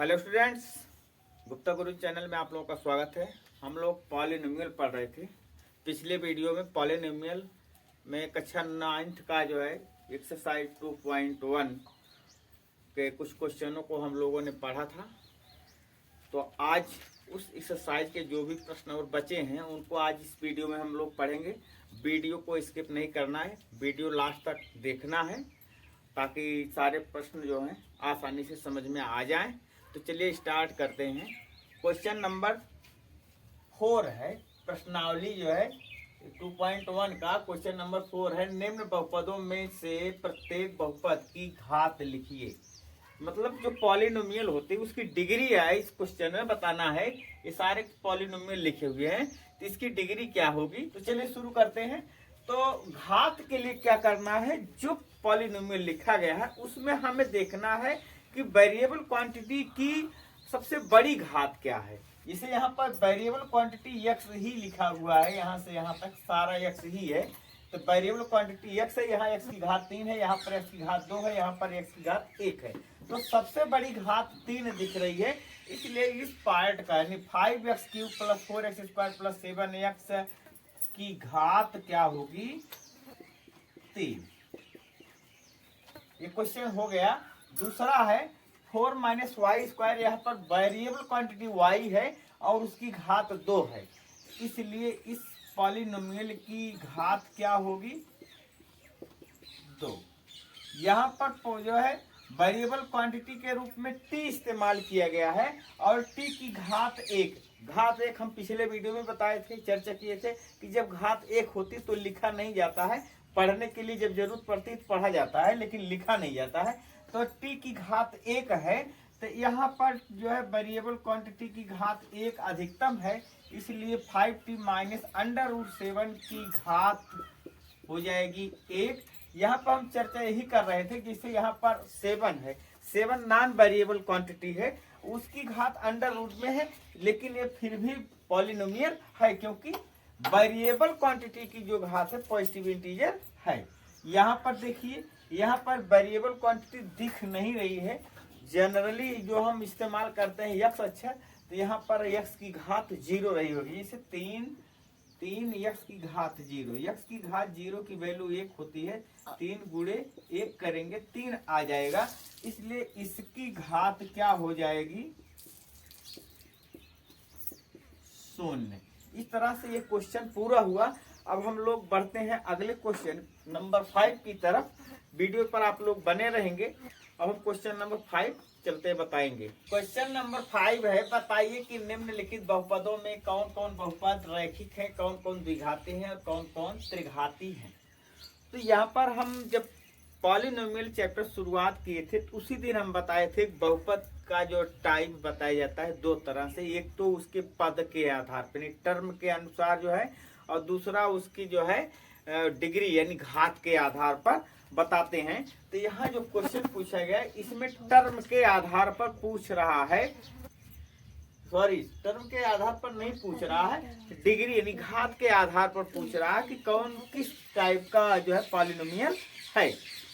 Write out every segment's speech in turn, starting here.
Hello students, Gupta गुरु channel में आप लोगों का स्वागत है। हम लोग पॉलिनोमियल पढ़ रहे थे। पिछले वीडियो में पॉलिनोमियल में कक्षा 9th का जो है एक्सरसाइज 2.1 के कुछ क्वेश्चनों को हम लोगों ने पढ़ा था। तो आज उस एक्सरसाइज के जो भी प्रश्न और बचे हैं उनको आज इस वीडियो में हम लोग पढ़ेंगे। वीडियो को स्किप नहीं करना है, वीडियो लास्ट तक देखना है ताकि सारे प्रश्न जो हैं आसानी से समझ में आ जाएं। तो चलिए स्टार्ट करते हैं। क्वेश्चन नंबर 4 है, प्रश्नावली जो है 2.1 का क्वेश्चन नंबर 4 है। निम्न बहुपदों में से प्रत्येक बहुपद की घात लिखिए। मतलब जो पॉलिनोमियल होती है उसकी डिग्री है, इस क्वेश्चन में बताना है। ये सारे पॉलिनोमियल लिखे हुए हैं तो इसकी डिग्री क्या होगी। तो चलिए शुरू करते हैं। तो घात के लिए क्या करना है, जो पॉलिनोमियल लिखा गया है उसमें हमें देखना है कि वेरिएबल क्वांटिटी की सबसे बड़ी घात क्या है। जैसे यहाँ पर वेरिएबल क्वांटिटी x ही लिखा हुआ है, यहाँ से यहाँ तक सारा x ही है। तो वेरिएबल क्वांटिटी x है, यहाँ x की घात 3 है, यहाँ पर x की घात 2 है, यहाँ पर x की घात 1 है। तो सबसे बड़ी घात 3 दिख रही है, इसलिए इस पार्ट का यानी 5x³ + 4x² + 7x की घात क्या होगी, 3। ये क्वेश्चन हो गया। दूसरा है 4 - y²। यहाँ पर वेरिएबल क्वांटिटी y है और उसकी घात 2 है, इसलिए इस पॉलिनोमियल की घात क्या होगी, 2। यहाँ पर जो है वेरिएबल क्वांटिटी के रूप में t इस्तेमाल किया गया है और t की घात 1। घात 1 हम पिछले वीडियो में बताए थे, चर्चा किए थे कि जब घात 1 होती तो लिखा नहीं जाता है। पढ़ने के लिए जब जरूरत पड़ती तो पढ़ा जाता है, लेकिन लिखा नहीं जाता है। तो t की घात 1 है, तो यहाँ पर जो है वेरिएबल क्वांटिटी की घात 1 अधिकतम है, इसलिए 5t - √7 की घात हो जाएगी 1। यहाँ पर हम चर्चा यही कर रहे थे, जैसे यहाँ पर 7 है, 7 नॉन वेरिएबल क्वांटिटी है, उसकी घात अंडर रूट में है, लेकिन ये फिर भी पॉलिनोमियल है क्योंकि वेरिएबल क्वांटिटी की जो घात है पॉजिटिव इंटीजर है। यहाँ पर देखिए, यहाँ पर वेरिएबल क्वांटिटी दिख नहीं रही है। जनरली जो हम इस्तेमाल करते हैं x अक्षर, तो यहाँ पर x की घात 0 रही होगी। जैसे 3 x की घात 0, x की घात 0 की वैल्यू 1 होती है। 3 × 1 करेंगे 3 आ जाएगा, इसलिए इसकी घात क्या हो जाएगी, 0। इस तरह से ये क्वेश्चन पूरा हुआ। अब हम लोग बढ़ते हैं अगले क्वेश्चन नंबर 5 की तरफ। वीडियो पर आप लोग बने रहेंगे। अब हम क्वेश्चन नंबर 5 चलते बताएंगे। क्वेश्चन नंबर 5 है, बताइए कि निम्नलिखित बहुपदों में कौन कौन बहुपद रैखिक है, कौन कौन द्विघाती है और कौन कौन त्रिघाती है। तो यहाँ पर हम जब पॉलिनोमियल चैप्टर शुरुआत किए थे तो उसी दिन हम बताए थे बहुपद का जो टाइप बताया जाता है 2 तरह से। एक तो उसके पद के आधार पर टर्म के अनुसार जो है, और दूसरा उसकी जो है डिग्री यानी घात के आधार पर बताते हैं। तो यहाँ जो क्वेश्चन पूछा गया इसमें टर्म के आधार पर पूछ रहा है, सॉरी टर्म के आधार पर नहीं पूछ रहा है, डिग्री यानी घात के आधार पर पूछ रहा है कि कौन किस टाइप का जो है पॉलिनोमियल है।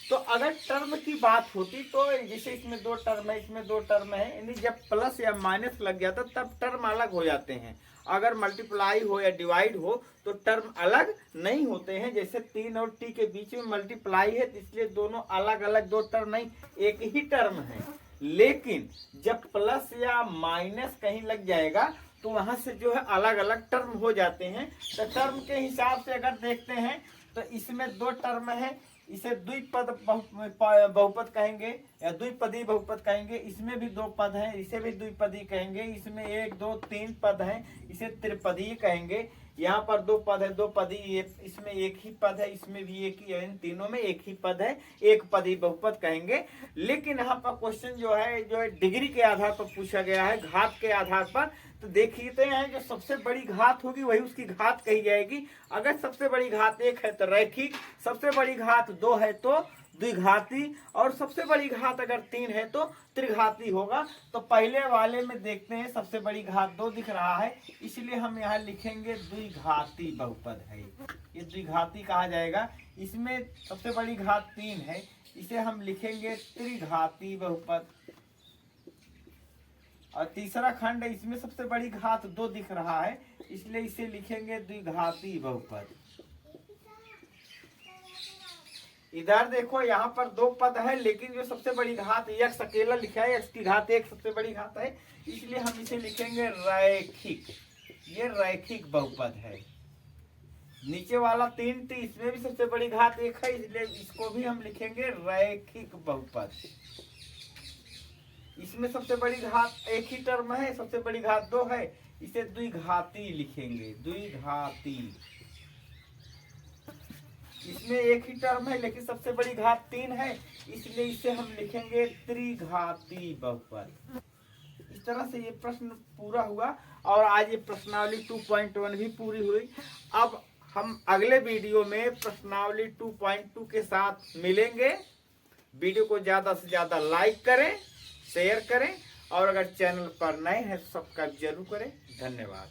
तो अगर टर्म की बात होती तो जैसे इसमें 2 टर्म है, इसमें 2 टर्म है, यानी जब प्लस या माइनस लग जाता तब टर्म अलग हो जाते हैं। अगर मल्टीप्लाई हो या डिवाइड हो तो टर्म अलग नहीं होते हैं। जैसे 3 और t के बीच में मल्टीप्लाई है तो इसलिए दोनों अलग अलग 2 टर्म नहीं, एक ही टर्म है। लेकिन जब प्लस या माइनस कहीं लग जाएगा तो वहां से जो है अलग अलग टर्म हो जाते हैं। तो टर्म के हिसाब से अगर देखते हैं तो इसमें 2 टर्म है, इसे द्विपद बहुपद कहेंगे या द्विपदी बहुपद कहेंगे। इसमें भी 2 पद हैं, इसे भी द्विपदी कहेंगे। इसमें 1 2 3 पद हैं, इसे त्रिपदी कहेंगे। यहाँ पर 2 पद है, 2 पदी, इसमें 1 ही पद है, इसमें भी 1 ही, इन तीनों में 1 ही पद है, 1 पदी बहुपद कहेंगे। लेकिन यहाँ पर क्वेश्चन जो है डिग्री के आधार पर पूछा गया है, घात के आधार पर। तो देखते हैं जो सबसे बड़ी घात होगी वही उसकी घात कही जाएगी। अगर सबसे बड़ी घात 1 है तो रैखिक, सबसे बड़ी घात 2 है तो द्विघाती, और सबसे बड़ी घात अगर 3 है तो त्रिघाती होगा। तो पहले वाले में देखते हैं, सबसे बड़ी घात 2 दिख रहा है, इसलिए हम यहाँ लिखेंगे द्विघाती बहुपद है, ये द्विघाती कहा जाएगा। इसमें सबसे बड़ी घात 3 है, इसे हम लिखेंगे त्रिघाती बहुपद। और तीसरा खंड है, इसमें सबसे बड़ी घात 2 दिख रहा है, इसलिए इसे लिखेंगे द्विघाती बहुपद। इधर देखो यहाँ पर 2 पद है, लेकिन जो सबसे बड़ी घात x अकेला लिखा है, x की घात 1 सबसे बड़ी घात है, इसलिए हम इसे लिखेंगे रैखिक। ये रैखिक बहुपद है। नीचे वाला 3t, इसमें भी सबसे बड़ी घात 1 है, इसलिए इसको भी हम लिखेंगे रैखिक बहुपद। इसमें सबसे बड़ी घात एक ही टर्म है, सबसे बड़ी घात 2 है, इसे द्विघाती लिखेंगे, द्विघाती। इसमें एक ही टर्म है, लेकिन सबसे बड़ी घात 3 है, इसलिए इसे हम लिखेंगे त्रिघाती बहुपद। इस तरह से ये प्रश्न पूरा हुआ और आज ये प्रश्नावली 2.1 भी पूरी हुई। अब हम अगले वीडियो में प्रश्नावली 2.2 के साथ मिलेंगे। वीडियो को ज़्यादा से ज़्यादा लाइक करें, शेयर करें और अगर चैनल पर नए हैं तो सब्सक्राइब जरूर करें। धन्यवाद।